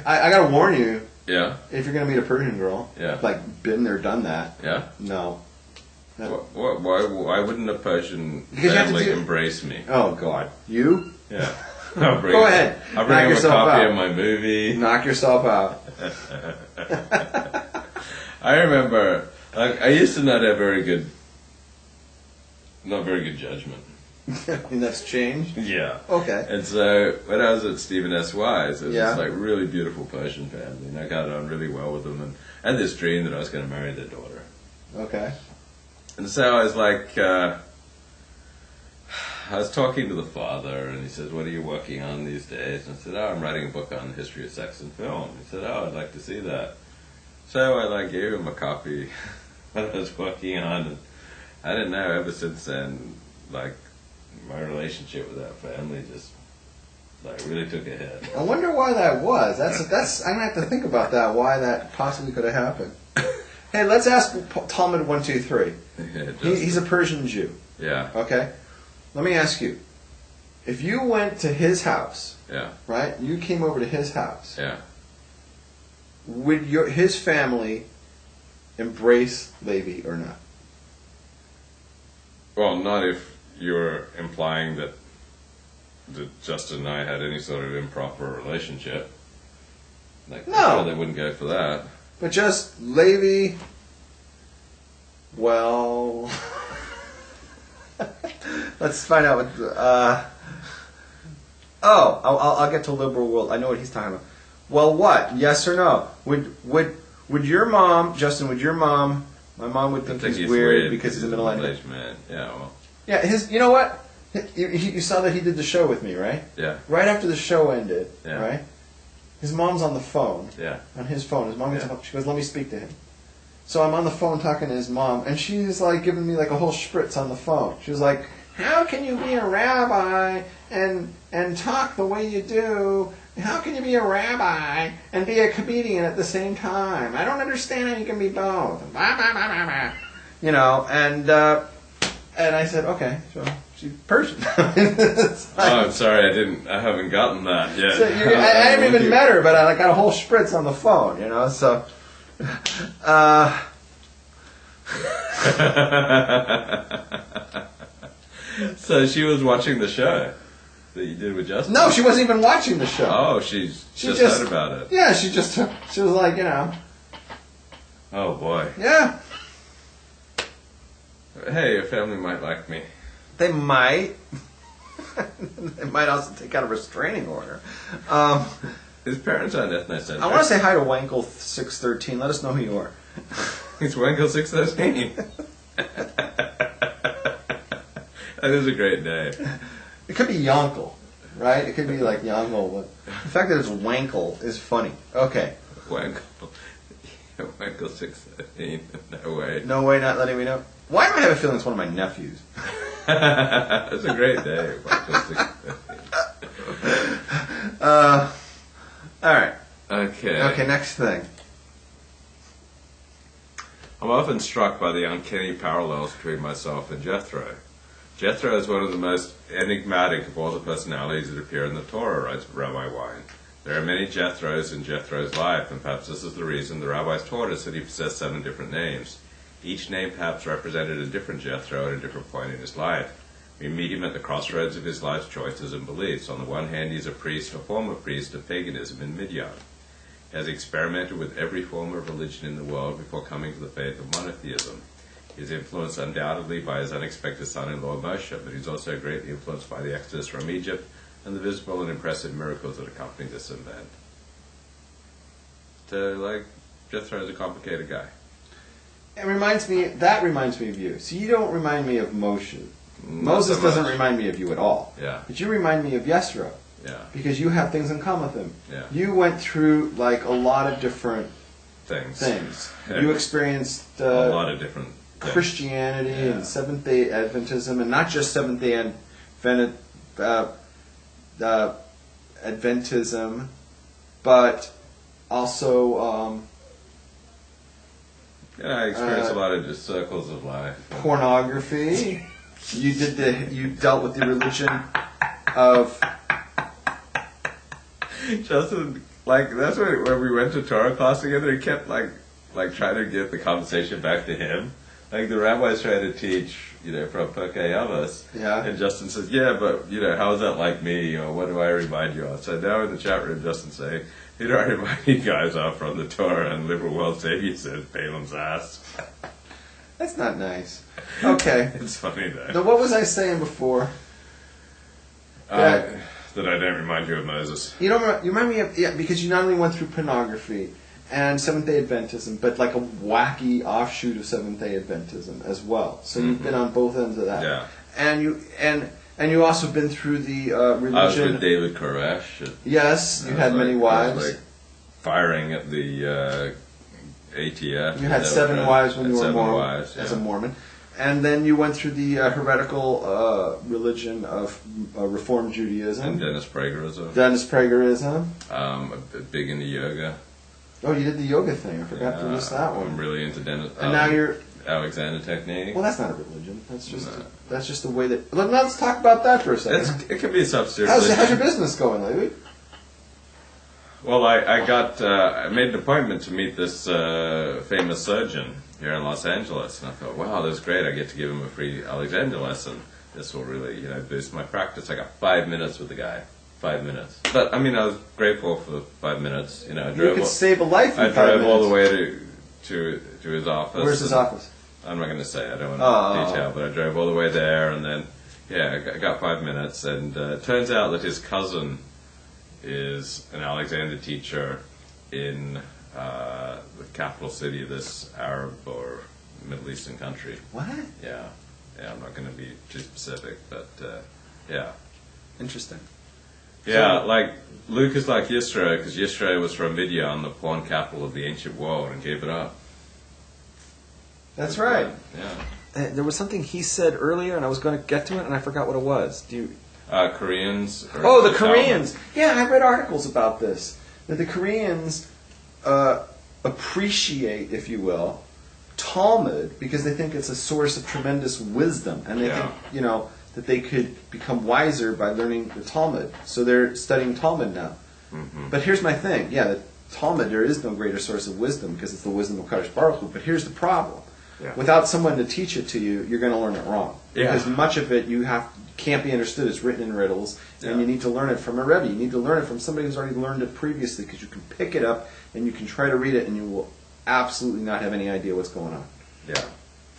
I gotta warn you. Yeah. If you're gonna meet a Persian girl, like been there, done that. Yeah. No. Why wouldn't a Persian family embrace me? Oh God, you? Yeah. Go ahead. I'll bring him a copy of my movie. Knock yourself out. I remember, I used to not have very good judgment. And that's changed? Yeah. Okay. And so, when I was at Stephen S. Wise, it was this like really beautiful Persian family, and I got on really well with them, and I had this dream that I was going to marry their daughter. Okay. And so I was like, I was talking to the father, and he says, "What are you working on these days?" And I said, "Oh, I'm writing a book on the history of sex and film." He said, "Oh, I'd like to see that." So I gave him a copy that I was working on, and I didn't know, ever since then, like, my relationship with that family just, like, really took a hit. I wonder why that was. That's I'm gonna have to think about that, why that possibly could have happened. Hey, let's ask Talmud 123. He's a Persian Jew. Yeah. Okay? Let me ask you. If you went to his house, right? You came over to his house. Yeah. Would his family embrace Levi or not? Well, not if you're implying that Justin and I had any sort of improper relationship. Like, no, they wouldn't go for that. But just Levi. Well, let's find out what. I'll get to liberal world. I know what he's talking about. Well, what? Yes or no? Would your mom, Justin? Would your mom? My mom would think he's weird because he's a middle-aged man. Yeah. Well. Yeah. You know what? You saw that he did the show with me, right? Yeah. Right after the show ended, right? His mom's on the phone. Yeah. On his phone. His mom she goes, "Let me speak to him." So I'm on the phone talking to his mom, and she's like giving me like a whole spritz on the phone. She was like, "How can you be a rabbi and talk the way you do? How can you be a rabbi and be a comedian at the same time? I don't understand how you can be both." You know, and I said, "Okay, so she's Persian." I'm sorry, I haven't gotten that yet. So I haven't even met her, but I got a whole spritz on the phone, you know. So, so she was watching the show that you did with Justin? No, she wasn't even watching the show. Oh, she just heard about it. Yeah, she was like, you know. Oh boy. Yeah. Hey, your family might like me. They might. They might also take out a restraining order. His parents aren't ethnocentric. I want to say hi to Wankel613. Let us know who you are. It's Wankel613. That is a great name. It could be Yonkel, right? It could be like Yonkel. But the fact that it's Wankel is funny. Okay. Wankel 613. No way. No way, not letting me know. Why do I have a feeling it's one of my nephews? That's a great day. All right. Okay, next thing. I'm often struck by the uncanny parallels between myself and Jethro. Jethro is one of the most enigmatic of all the personalities that appear in the Torah, writes Rabbi Wein. There are many Jethros in Jethro's life, and perhaps this is the reason the rabbis taught us that he possessed 7 different names. Each name perhaps represented a different Jethro at a different point in his life. We meet him at the crossroads of his life's choices and beliefs. On the one hand, he's a priest, a former priest of paganism in Midian. He has experimented with every form of religion in the world before coming to the faith of monotheism. He is influenced undoubtedly by his unexpected son-in-law Moshe, but he's also greatly influenced by the exodus from Egypt and the visible and impressive miracles that accompany this event. So, Jethro is a complicated guy. That reminds me of you. So you don't remind me of Moshe. Moses doesn't remind me of you at all. Yeah. But you remind me of Yitro. Yeah. Because you have things in common with him. Yeah. You went through a lot of different things. You experienced a lot of different Christianity and Seventh-day Adventism, and not just Seventh-day Adventism, but also. I experienced a lot of just circles of life. Pornography. You dealt with the religion of. Justin like that's when we went to Torah class together. He kept like trying to get the conversation back to him. Like the rabbi's trying to teach, from Pirkei Avos. Yeah. And Justin says, yeah, but, how is that like me? What do I remind you of? So now in the chat room, Justin's saying, I remind you guys of from the Torah and liberal world savior says Balaam's ass. That's not nice. Okay. It's funny though. Now, what was I saying before? That I don't remind you of Moses. You remind me of, because you not only went through pornography and Seventh-day Adventism, but like a wacky offshoot of Seventh-day Adventism as well. So you've been on both ends of that. Yeah. And you also been through the religion. I was with David Koresh. Yes, you had many wives. I was firing at the ATF. You had 7 wives when you were Mormon, as yeah. a Mormon. And then you went through the heretical religion of Reform Judaism. And Dennis Pragerism. Big into yoga. Oh, you did the yoga thing. I forgot to list that one. I'm really into Dennis. And now you're Alexander technique. Well, that's not a religion. That's just the way that. Let's talk about that for a second. It can be a substitute. How's your business going lately? Well, I made an appointment to meet this famous surgeon here in Los Angeles, and I thought, wow, that's great. I get to give him a free Alexander lesson. This will really, boost my practice. I got 5 minutes with the guy. 5 minutes. But, I was grateful for the 5 minutes. You could save a life in 5 minutes. I drove all the way to his office. Where's his office? I'm not going to say. I don't want to detail, but I drove all the way there, and then, I got 5 minutes, and it turns out that his cousin is an Alexander teacher in the capital city of this Arab or Middle Eastern country. What? Yeah, I'm not going to be too specific, but, yeah. Interesting. Yeah, like Luke is like Yitro, because Yitro was from Midian, the porn capital of the ancient world, and gave it up. That's right. Yeah. There was something he said earlier, and I was going to get to it, and I forgot what it was. Do you? Koreans. Oh, the Koreans. Yeah, I read articles about this. That the Koreans appreciate, if you will, Talmud because they think it's a source of tremendous wisdom, and they think, that they could become wiser by learning the Talmud. So they're studying Talmud now. Mm-hmm. But here's my thing. Yeah, the Talmud, there is no greater source of wisdom because it's the wisdom of Kadosh Baruch Hu. But here's the problem. Yeah. Without someone to teach it to you, you're going to learn it wrong. Yeah. Because much of it can't be understood. It's written in riddles, and you need to learn it from a Rebbe. You need to learn it from somebody who's already learned it previously, because you can pick it up and you can try to read it, and you will absolutely not have any idea what's going on. Yeah.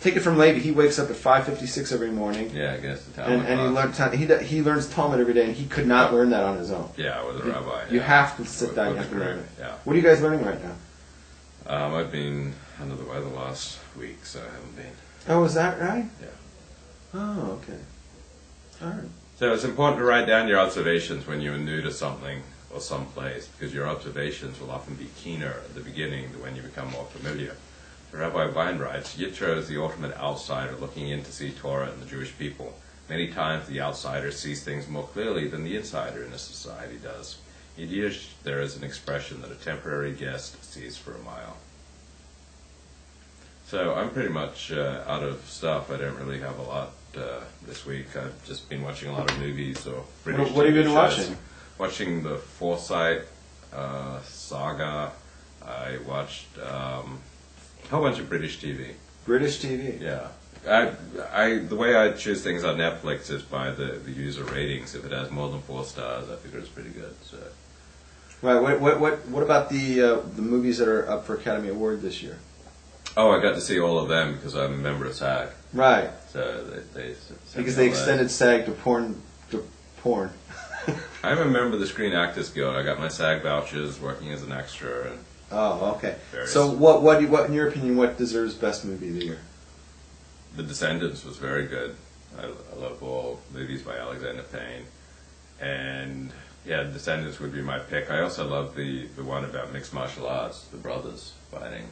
Take it from Levi. He wakes up at 5:56 every morning. Yeah, I guess the Talmud. And he learns Talmud every day, and he could not learn that on his own. Yeah, with a rabbi. You have to sit down. You have to learn it. Yeah. What are you guys learning right now? I've been under the weather last week, so I haven't been. Oh, is that right? Yeah. Oh, okay. All right. So it's important to write down your observations when you're new to something or someplace, because your observations will often be keener at the beginning than when you become more familiar. So Rabbi Wein writes, Yitro is the ultimate outsider looking in to see Torah and the Jewish people. Many times the outsider sees things more clearly than the insider in a society does. In Yiddish, there is an expression that a temporary guest sees for a mile. So I'm pretty much out of stuff. I don't really have a lot this week. I've just been watching a lot of movies or British What have you been shows. watching? Watching the Foresight saga. I watched a whole bunch of British TV. British TV? Yeah. The way I choose things on Netflix is by the user ratings. If it has more than 4 stars, I figure it's pretty good. So. Right. What about the movies that are up for Academy Award this year? Oh, I got to see all of them because I'm a member of SAG. Right. So they because they extended SAG to porn. I'm a member of the Screen Actors Guild. I got my SAG vouchers, working as an extra. And okay. So what in your opinion, what deserves best movie of the year? The Descendants was very good. I love all movies by Alexander Payne, and yeah, Descendants would be my pick. I also love the one about mixed martial arts, the brothers fighting.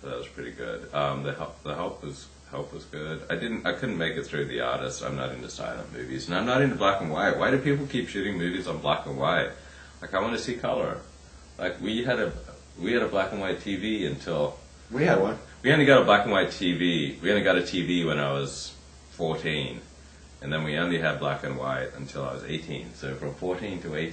So that was pretty good. The Help was good. I couldn't make it through The Artist. I'm not into silent movies, and I'm not into black and white. Why do people keep shooting movies on black and white? Like, I want to see color. Like, we had a black and white TV until we had one. We only got a black and white TV. We only got a TV when I was 14, and then we only had black and white until I was 18. So from 14 to 18.